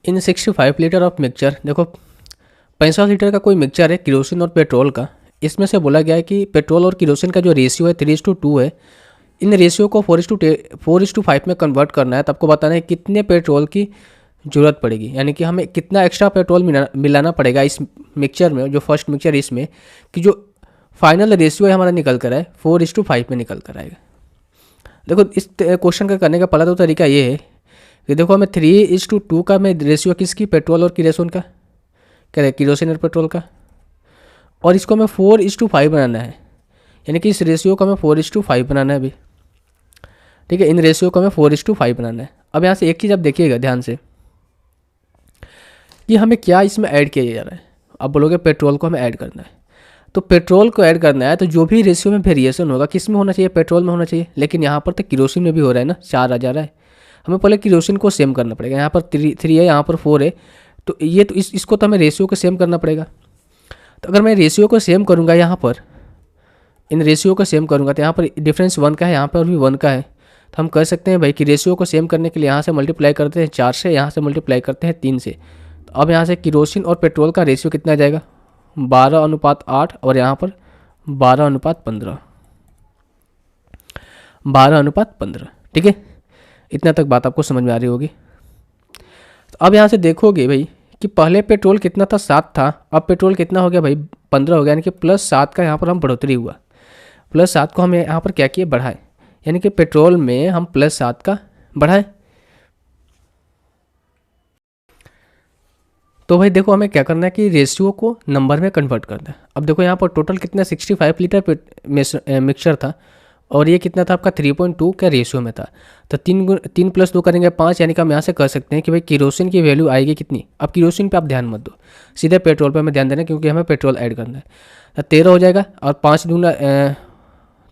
In 65 litre of mixture, देखो 65 litre का कोई मिक्सचर है किरोसिन और पेट्रोल का। इसमें से बोला गया है कि पेट्रोल और किरोसिन का जो रेशियो है 3:2 है। इन रेशियो को 4:5 में कन्वर्ट करना है। तो आपको बताना है कितने पेट्रोल की ज़रूरत पड़ेगी, यानी कि हमें कितना एक्स्ट्रा पेट्रोल मिलाना पड़ेगा इस मिक्सचर में, जो फर्स्ट मिक्सचर इसमें, कि जो फाइनल रेशियो है हमारा निकल कर आए 4:5 में निकल कर आएगा। देखो इस क्वेश्चन का करने का पहला तो तरीका ये है कि देखो हमें 3:2 का में रेशियो किसकी, पेट्रोल और किरोसिन का, क्या है किरोसिन और पेट्रोल का, और इसको हमें 4:5 बनाना है, यानी कि इस रेशियो को हमें 4:5 बनाना है अभी। ठीक है, इन रेशियो को हमें 4:5 बनाना है। अब यहाँ से एक चीज़ आप देखिएगा ध्यान से कि हमें क्या इसमें ऐड किया जा रहा है। आप बोलोगे पेट्रोल को हमें ऐड करना है, तो पेट्रोल को ऐड करना है तो जो भी रेशियो में वेरिएशन होगा किस में होना चाहिए, पेट्रोल में होना चाहिए। लेकिन यहाँ पर तो किरोसिन में भी हो रहा है ना, 4 आ जा रहा है। हमें पहले किरोसिन को सेम करना पड़ेगा। यहाँ पर 3 है, यहाँ पर 4 है, तो ये तो इसको तो हमें रेशियो को सेम करना पड़ेगा। तो अगर मैं रेशियो को सेम करूँगा, यहाँ पर इन रेशियो को सेम करूँगा तो यहाँ पर डिफरेंस 1 का है, यहाँ पर भी 1 का है। तो हम कह सकते हैं भाई कि रेशियो को सेम करने के लिए यहाँ से मल्टीप्लाई करते हैं 4 से, यहाँ से मल्टीप्लाई करते हैं 3 से। तो अब यहाँ से किरोसिन और पेट्रोल का रेशियो कितना आ जाएगा, 12:8, और यहाँ पर 12:15, 12:15। ठीक है, इतना तक बात आपको समझ में आ रही होगी। तो अब यहाँ से देखोगे भाई कि पहले पेट्रोल कितना था, 7 था, अब पेट्रोल कितना हो गया भाई, 15 हो गया, यानी कि +7 का यहाँ पर हम बढ़ोतरी हुआ। +7 को हम यहाँ पर क्या किए, बढ़ाए, यानी कि पेट्रोल में हम +7 का बढ़ाए। तो भाई देखो हमें क्या करना है कि रेशियो को नंबर में कन्वर्ट करना है। अब देखो यहाँ पर टोटल कितना 65 लीटर मिक्सचर था, और ये कितना था आपका 3.2 का रेशियो में था। तो 3 + 2 करेंगे 5, यानी कि हम यहाँ से कर सकते हैं कि भाई किरोसिन की वैल्यू आएगी कितनी। अब किरोसिन पे आप ध्यान मत दो, सीधे पेट्रोल पे हमें ध्यान देना है, क्योंकि हमें पेट्रोल ऐड करना है। तो 13 हो जाएगा, और 5 दूना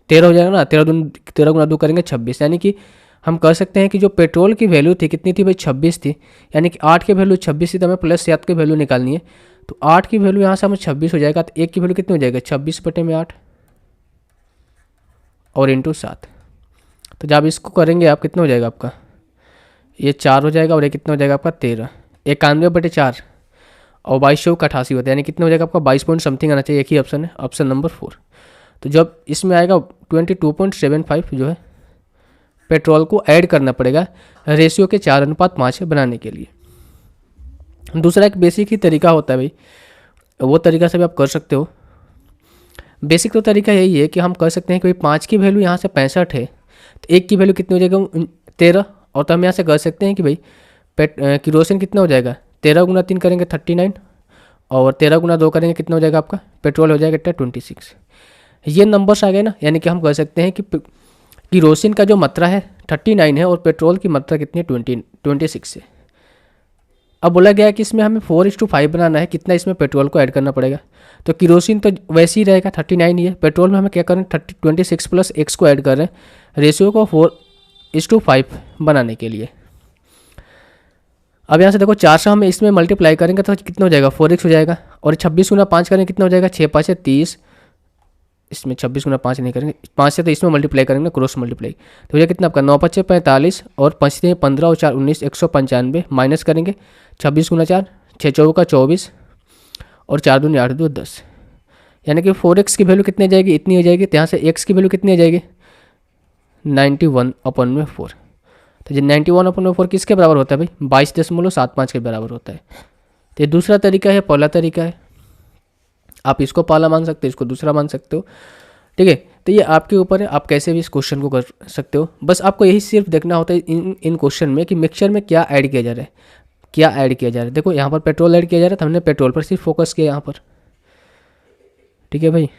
13 हो जाएगा ना, 13 × 2 करेंगे 26, यानी कि हम कह सकते हैं कि जो पेट्रोल की वैल्यू थी कितनी थी भाई, 26 थी, यानी कि 8 की वैल्यू 26 थी, तो हमें +7 की वैल्यू निकालनी है। तो 8 की वैल्यू यहाँ से हमें 26 हो जाएगा, तो 1 की वैल्यू कितनी हो जाएगा, 26/8 और इंटू 7। तो जब इसको करेंगे आप कितना हो जाएगा आपका, ये 4 हो जाएगा, और ये कितना हो जाएगा आपका 13, 91/4, और 22/88 होता है, यानी कितना हो जाएगा आपका 22 पॉइंट समथिंग आना चाहिए। एक ही ऑप्शन है, ऑप्शन नंबर 4। तो जब इसमें आएगा 22.75 जो है पेट्रोल को ऐड करना पड़ेगा रेशियो के 4:5 बनाने के लिए। दूसरा एक बेसिक ही तरीका होता है भाई, वो तरीका से भी आप कर सकते हो। बेसिक तो तरीका यही है कि हम कर सकते हैं कि भाई 5 की वैल्यू यहाँ से 65 है, तो 1 की वैल्यू कितनी हो जाएगा 13, और तो हम यहाँ से कर सकते हैं कि भाई किरोसिन कितना हो जाएगा, 13 × 3 करेंगे 39, और 13 × 2 करेंगे कितना हो जाएगा आपका, पेट्रोल हो जाएगा 26। ये नंबर्स आ गए ना, यानी कि हम कह सकते हैं कि किरोसिन का जो मात्रा है 39 है, और पेट्रोल की मात्रा कितनी है 26 है। अब बोला गया है कि इसमें हमें 4:5 बनाना है, कितना इसमें पेट्रोल को ऐड करना पड़ेगा। तो किरोसिन तो वैसे ही रहेगा 39 ही है, पेट्रोल में हमें क्या करें 26 + x को ऐड कर रहे हैं रेशियो को 4:5 बनाने के लिए। अब यहाँ से देखो 4 से हम इसमें मल्टीप्लाई करेंगे तो कितना हो जाएगा 4x हो जाएगा, और 26 × 5 करेंगे कितना हो जाएगा 6×5 = 30, इसमें 26 × 5 नहीं करेंगे, 5 से तो इसमें मल्टीप्लाई करेंगे क्रॉस मल्टीप्लाई, तो ये कितना आपका 9×5 = 45, और 5 से 15 और 4 19 195, माइनस करेंगे 26 × 4 6 × 24, और 4 दूनी 8 2 10, यानी कि 4x की वैल्यू कितनी आ जाएगी, इतनी हो जाएगी। तो यहाँ से x की वैल्यू कितनी आ जाएगी 91/4। तो ये 91/4 किसके बराबर होता है भाई, 22.75 के बराबर होता है। तो ये दूसरा तरीका है, पहला तरीका है, आप इसको पहला मान सकते हो, इसको दूसरा मान सकते हो। ठीक है, तो ये आपके ऊपर है, आप कैसे भी इस क्वेश्चन को कर सकते हो। बस आपको यही सिर्फ देखना होता है इन क्वेश्चन में कि मिक्सचर में क्या ऐड किया जा रहा है, क्या ऐड किया जा रहा है। देखो यहाँ पर पेट्रोल ऐड किया जा रहा है, तो हमने पेट्रोल पर सिर्फ फोकस किया यहाँ पर। ठीक है भाई।